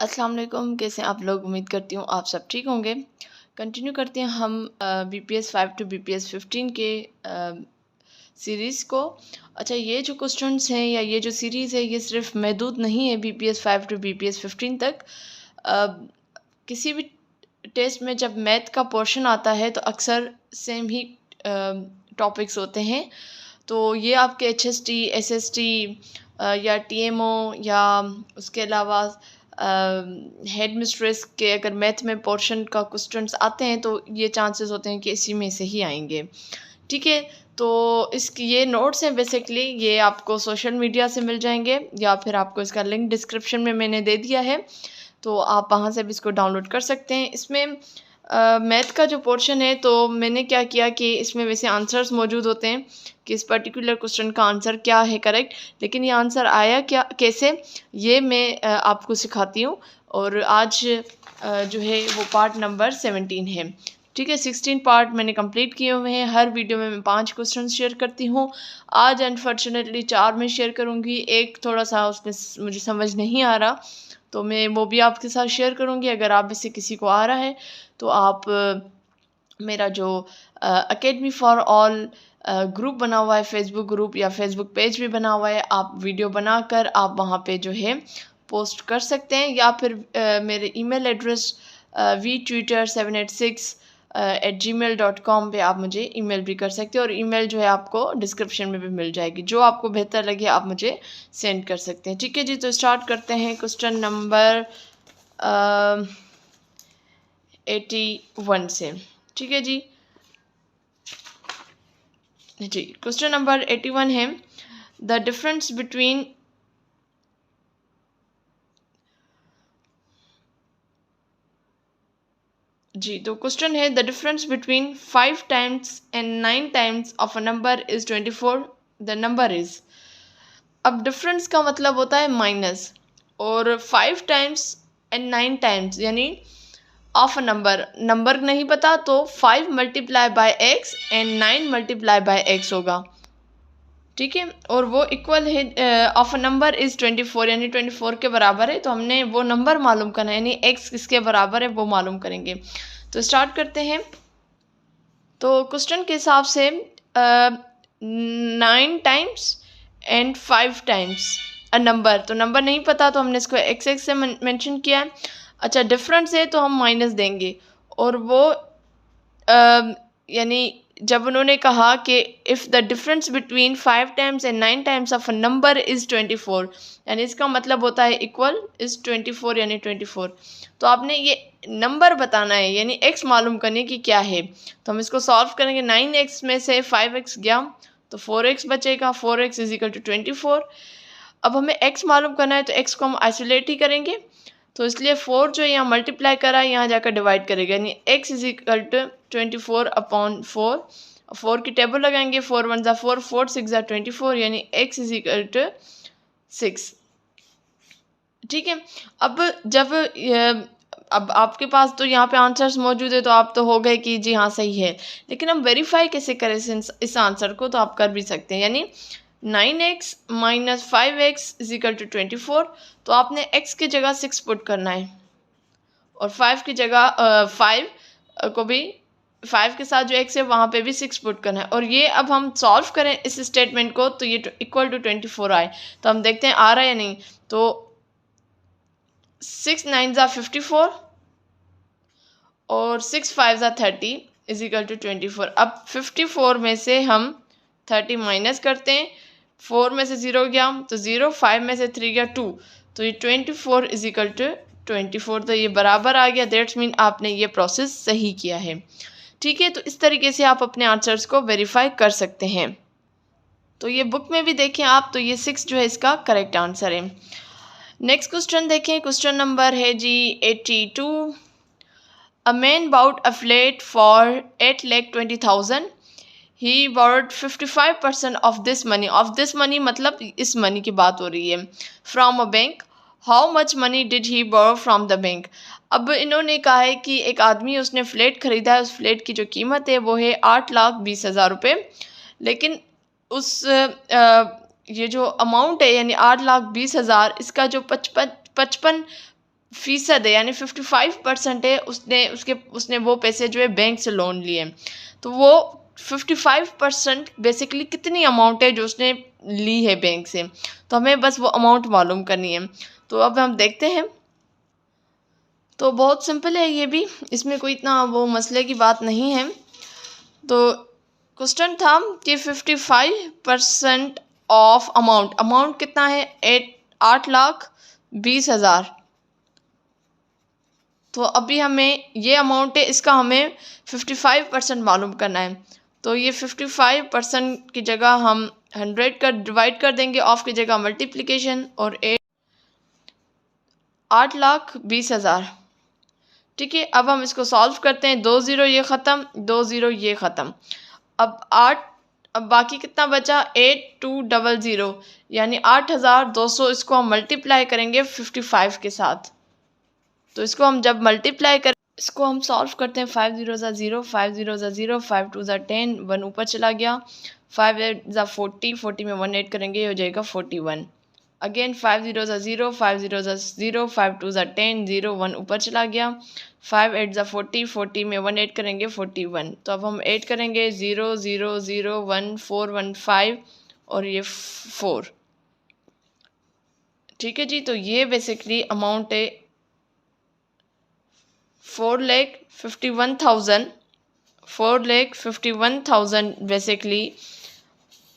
अस्सलाम वालेकुम, कैसे हैं आप लोग। उम्मीद करती हूँ आप सब ठीक होंगे। कंटिन्यू करते हैं हम BPS 5 टू BPS 15 के सीरीज़ को। अच्छा, ये जो क्वेश्चंस हैं या ये जो सीरीज़ है ये सिर्फ महदूद नहीं है BPS 5 टू BPS 15 तक। किसी भी टेस्ट में जब मैथ का पोर्शन आता है तो अक्सर सेम ही टॉपिक्स होते हैं। तो ये आपके HST, SST या TMO या उसके अलावा हेड मिस्ट्रेस के अगर मैथ में पोर्शन का क्वेश्चंस आते हैं तो ये चांसेस होते हैं कि इसी में से ही आएंगे। ठीक है, तो इसकी ये नोट्स हैं बेसिकली, ये आपको सोशल मीडिया से मिल जाएंगे या फिर आपको इसका लिंक डिस्क्रिप्शन में मैंने दे दिया है, तो आप वहाँ से भी इसको डाउनलोड कर सकते हैं। इसमें मैथ का जो पोर्शन है तो मैंने क्या किया कि इसमें वैसे आंसर्स मौजूद होते हैं कि इस पर्टिकुलर क्वेश्चन का आंसर क्या है करेक्ट, लेकिन ये आंसर आया क्या कैसे ये मैं आपको सिखाती हूँ। और आज जो है वो पार्ट नंबर 17 है। ठीक है, 16 पार्ट मैंने कंप्लीट किए हुए हैं। हर वीडियो में मैं 5 क्वेश्चन शेयर करती हूँ। आज अनफॉर्चुनेटली 4 में शेयर करूँगी, एक थोड़ा सा उसमें मुझे समझ नहीं आ रहा तो मैं वो भी आपके साथ शेयर करूँगी। अगर आप में से किसी को आ रहा है तो आप मेरा जो अकेडमी फॉर ऑल ग्रुप बना हुआ है, फेसबुक ग्रुप या फेसबुक पेज भी बना हुआ है, आप वीडियो बनाकर आप वहाँ पे जो है पोस्ट कर सकते हैं। या फिर मेरे ईमेल एड्रेस vtwitter786@gmail.com पे आप मुझे ईमेल भी कर सकते हैं, और ईमेल जो है आपको डिस्क्रिप्शन में भी मिल जाएगी। जो आपको बेहतर लगे आप मुझे सेंड कर सकते हैं। ठीक है जी, तो स्टार्ट करते हैं क्वेश्चन नंबर 81 से। ठीक है जी, क्वेश्चन नंबर 81 है द डिफरेंस बिटवीन तो क्वेश्चन है the difference between 5 times and 9 times of a number is 24, the number is. अब डिफरेंस का मतलब होता है माइनस, और 5 टाइम्स एंड 9 टाइम्स यानी ऑफ अ नंबर नहीं पता तो 5 multiply by x and 9 multiply by x होगा। ठीक है, और वो इक्वल है ऑफ अ नंबर इज 24 यानी 24 के बराबर है। तो हमने वो नंबर मालूम करना है, यानी एक्स किसके बराबर है वो मालूम करेंगे। तो स्टार्ट करते हैं। तो क्वेश्चन के हिसाब से 9 times and 5 times a number, तो नंबर नहीं पता तो हमने इसको एक्स एक्स से मेंशन किया है। अच्छा, डिफरेंस है तो हम माइनस देंगे, और वो यानी जब उन्होंने कहा कि if the difference between 5 times and 9 times of a number is 24, यानी इसका मतलब होता है इक्वल इज़ 24 यानी 24। तो आपने ये नंबर बताना है यानी एक्स मालूम करने की क्या है। तो हम इसको सॉल्व करेंगे। 9x में से 5x गया तो 4x बचेगा, 4x इज इक्वल टू 24। अब हमें x मालूम करना है तो x को हम आइसोलेट ही करेंगे, तो इसलिए 4 जो यहाँ मल्टीप्लाई करा है यहाँ जाकर डिवाइड करेगा, यानी x is equal to 24 upon 4। 4 की टेबल लगाएंगे, 4 1 ज़ा 4, 4 6 ज़ा 24 यानी x इज इक्वल टू 6। ठीक है, अब आपके पास तो यहाँ पे आंसर्स मौजूद है तो आप तो हो गए कि जी हाँ सही है, लेकिन हम वेरीफाई कैसे करें इस आंसर को, तो आप कर भी सकते हैं। यानी 9x minus 5x is equal to 24, तो आपने x की जगह 6 पुट करना है और 5 की जगह 5 को भी 5 के साथ जो x है वहाँ पे भी 6 पुट करना है। और ये अब हम सॉल्व करें इस स्टेटमेंट को तो ये इक्वल टू 24 आए, तो हम देखते हैं आ रहा है या नहीं। तो 6 9 ज़ा 54 और 6 5 ज़ा 30 इज इक्वल टू 24। अब 54 में से हम 30 माइनस करते हैं, 4 में से 0 गया तो 0, 5 में से 3 गया 2, तो ये 24 इज इक्वल टू 24, तो ये बराबर आ गया। दैट्स मीन आपने ये प्रोसेस सही किया है। ठीक है, तो इस तरीके से आप अपने आंसर्स को वेरीफाई कर सकते हैं। तो ये बुक में भी देखें आप, तो ये 6 जो है इसका करेक्ट आंसर है। नेक्स्ट क्वेश्चन देखें, क्वेश्चन नंबर है जी 82। A man bought a flat for 8,20,000, he borrowed 55% of this money, मतलब इस मनी की बात हो रही है, from a bank. How much money did he borrow from the bank. अब इन्होंने कहा है कि एक आदमी उसने फ्लैट खरीदा है, उस फ्लैट की जो कीमत है वो है 8,20,000 रुपये, लेकिन उस ये जो अमाउंट है यानी 8,20,000, इसका जो 55 फ़ीसद है, यानी 55% है, उसने वो पैसे जो है बैंक से लोन लिए। तो वो 55% बेसिकली कितनी अमाउंट है जो उसने ली है बैंक से, तो हमें बस वो अमाउंट मालूम करनी है। तो अब हम देखते हैं। तो बहुत सिंपल है ये भी, इसमें कोई इतना वो मसले की बात नहीं है। तो क्वेश्चन था कि 55% ऑफ अमाउंट कितना है, 8,20,000। तो अभी हमें ये अमाउंट है, इसका हमें 55% मालूम करना है। तो ये 55% की जगह हम 100 का डिवाइड कर देंगे, ऑफ की जगह मल्टीप्लिकेशन, और 8,20,000। ठीक है, अब हम इसको सॉल्व करते हैं। 2 ज़ीरो ये ख़त्म, 2 ज़ीरो ये ख़त्म। अब बाकी कितना बचा, 8200, यानी 8,200। इसको हम मल्टीप्लाई करेंगे 55 के साथ। तो इसको हम जब मल्टीप्लाई कर, इसको हम सॉल्व करते हैं। 5 0 ज़ा 0, 5 0 ज़ा 0, 5 2 ज़ा 10, 1 ऊपर चला गया। 5 8 ज़ा 40, 40 में 1 ऐड करेंगे, ये हो जाएगा 41। अगेन 5 0 ज़ा 0, 5 0 ज़ा 0, 5 2 ज़ा 10, 0 1 ऊपर चला गया। 5 8 ज़ा 40, 40 में 1 ऐड करेंगे, 41। तो अब हम ऐड करेंगे 0 0 0 1 4 1 5 और ये 4। ठीक है जी, तो ये बेसिकली अमाउंट है 4,51,000, 4,51,000 बेसिकली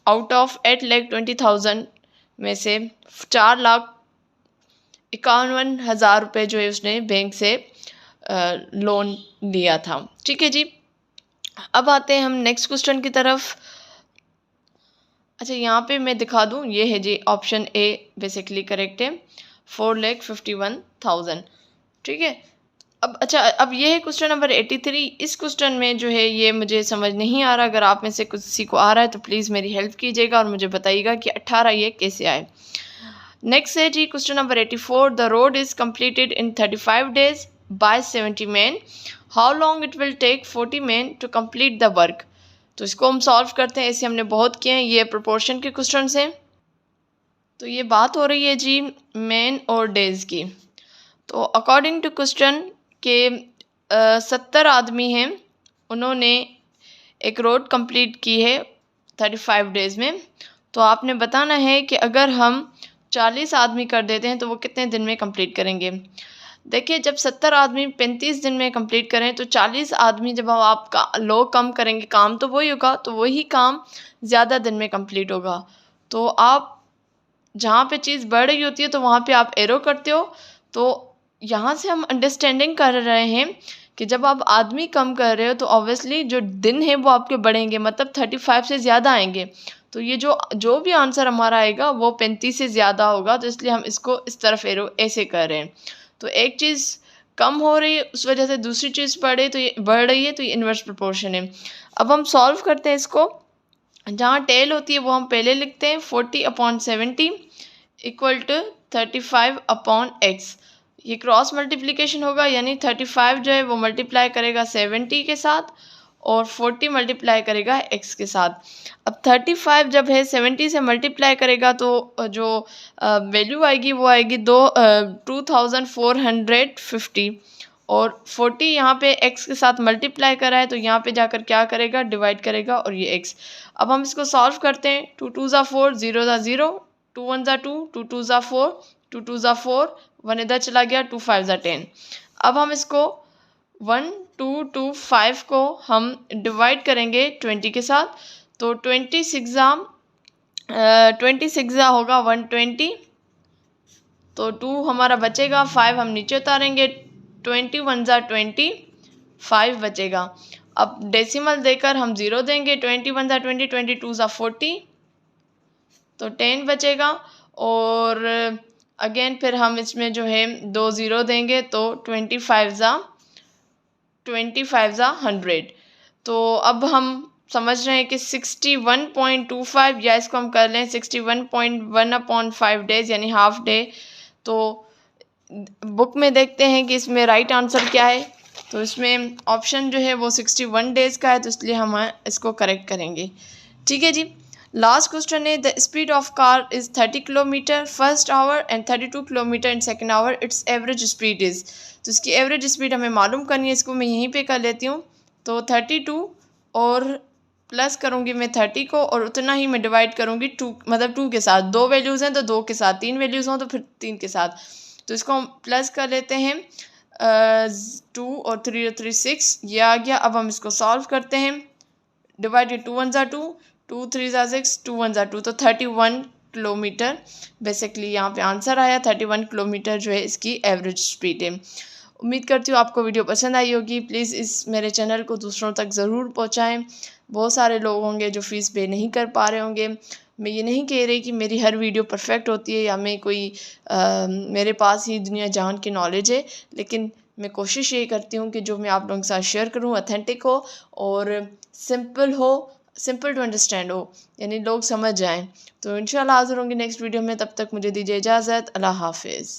आउट ऑफ 8,20,000 में से 4,51,000 रुपये जो है उसने बैंक से लोन लिया था। ठीक है जी, अब आते हैं हम नेक्स्ट क्वेश्चन की तरफ। अच्छा, यहाँ पे मैं दिखा दूँ, ये है जी ऑप्शन ए बेसिकली करेक्ट है, 4,51,000। ठीक है, अब ये है क्वेश्चन नंबर 83। इस क्वेश्चन में जो है ये मुझे समझ नहीं आ रहा। अगर आप में से किसी को आ रहा है तो प्लीज़ मेरी हेल्प कीजिएगा और मुझे बताइएगा कि 18 ये कैसे आए। नेक्स्ट है जी question number 84। The road is completed in 35 days by 70 men। How long it will take 40 men to complete the work. तो इसको हम सॉल्व करते हैं। ऐसे हमने बहुत किए हैं, ये प्रोपोर्शन के क्वेश्चन हैं। तो ये बात हो रही है जी मैन और डेज की। तो अकॉर्डिंग टू क्वेश्चन के 70 आदमी हैं, उन्होंने एक रोड कंप्लीट की है 35 days में। तो आपने बताना है कि अगर हम 40 आदमी कर देते हैं तो वो कितने दिन में कंप्लीट करेंगे। देखिए, जब 70 आदमी 35 दिन में कंप्लीट करें तो 40 आदमी जब हम आपका लोग कम करेंगे, काम तो वही होगा, तो वही काम ज़्यादा दिन में कंप्लीट होगा। तो आप जहाँ पे चीज़ बढ़ रही होती है तो वहाँ पे आप एरो करते हो। तो यहाँ से हम अंडरस्टैंडिंग कर रहे हैं कि जब आप आदमी कम कर रहे हो तो ऑब्वियसली जो दिन है वो आपके बढ़ेंगे, मतलब 35 से ज़्यादा आएंगे। तो ये जो भी आंसर हमारा आएगा वो 35 से ज़्यादा होगा। तो इसलिए हम इसको इस तरफ एरो ऐसे कर रहे हैं। तो एक चीज़ कम हो रही है उस वजह से दूसरी चीज़ बढ़ रही है, तो ये इन्वर्स प्रोपोर्शन है। अब हम सॉल्व करते हैं इसको। जहाँ टेल होती है वो हम पहले लिखते हैं 40/70 इक्वल टू 35/x। ये क्रॉस मल्टीप्लिकेशन होगा, यानी 35 जो है वो मल्टीप्लाई करेगा 70 के साथ और 40 मल्टीप्लाई करेगा x के साथ। अब 35 जब है 70 से मल्टीप्लाई करेगा तो जो वैल्यू आएगी वो आएगी 2450, और 40 यहाँ पे x के साथ मल्टीप्लाई करा है तो यहाँ पे जाकर क्या करेगा, डिवाइड करेगा, और ये x। अब हम इसको सॉल्व करते हैं। 2 2 ज़ा 4, 0 ज़ा 0, 2 1 ज़ा 2, 2 2 ज़ा 4, 2 2 ज़ा 4, 1 इधर चला गया, 2 5 ज़ा 10। अब हम इसको 1 2 2 5 को हम डिवाइड करेंगे 20 के साथ। तो 26 ज़ा होगा 120। तो 2 हमारा बचेगा, 5 हम नीचे उतारेंगे, 21 ज़ा 20, 5 बचेगा। अब डेसिमल देकर हम 0 देंगे, 21 ज़ा 20, 22 ज़ा 40, तो 10 बचेगा। और अगेन फिर हम इसमें जो है 2 0 देंगे तो 25 ज़ा 100। तो अब हम समझ रहे हैं कि 61.25, या इसको हम कर लें 61.1/5 days यानी हाफ डे। तो बुक में देखते हैं कि इसमें राइट आंसर क्या है। तो इसमें ऑप्शन जो है वो 61 days का है, तो इसलिए हम इसको करेक्ट करेंगे। ठीक है जी, लास्ट क्वेश्चन है the speed of car is 30 kilometre first hour and 32 kilometre in second hour, it's average speed is. तो इसकी एवरेज स्पीड हमें मालूम करनी है, इसको मैं यहीं पे कर लेती हूँ। तो 32 और प्लस करूँगी मैं 30 को और उतना ही मैं डिवाइड करूँगी 2, मतलब 2 के साथ। 2 वैल्यूज़ हैं तो 2 के साथ, 3 वैल्यूज़ हों तो फिर 3 के साथ। तो इसको हम प्लस कर लेते हैं 2 और 3 और 3 6, ये आ गया। अब हम इसको सॉल्व करते हैं। डिवाइडेड 2 1 ज़ा 2, 2 3 ज़ा 6, 2 1 ज़ा 2, तो 31 किलोमीटर बेसिकली यहाँ पे आंसर आया। 31 किलोमीटर जो है इसकी एवरेज स्पीड है। उम्मीद करती हूँ आपको वीडियो पसंद आई होगी। प्लीज़ इस मेरे चैनल को दूसरों तक ज़रूर पहुँचाएँ। बहुत सारे लोग होंगे जो फ़ीस पे नहीं कर पा रहे होंगे। मैं ये नहीं कह रही कि मेरी हर वीडियो परफेक्ट होती है या मैं कोई मेरे पास ही दुनिया जहान की नॉलेज है, लेकिन मैं कोशिश ये करती हूँ कि जो मैं आप लोगों के साथ शेयर करूँ ऑथेंटिक हो और सिंपल हो, सिंपल टू अंडरस्टैंड हो, यानी लोग समझ जाएं। तो इंशाल्लाह हाज़िर होंगे नेक्स्ट वीडियो में। तब तक मुझे दीजिए इजाज़त। अल्लाह हाफिज़।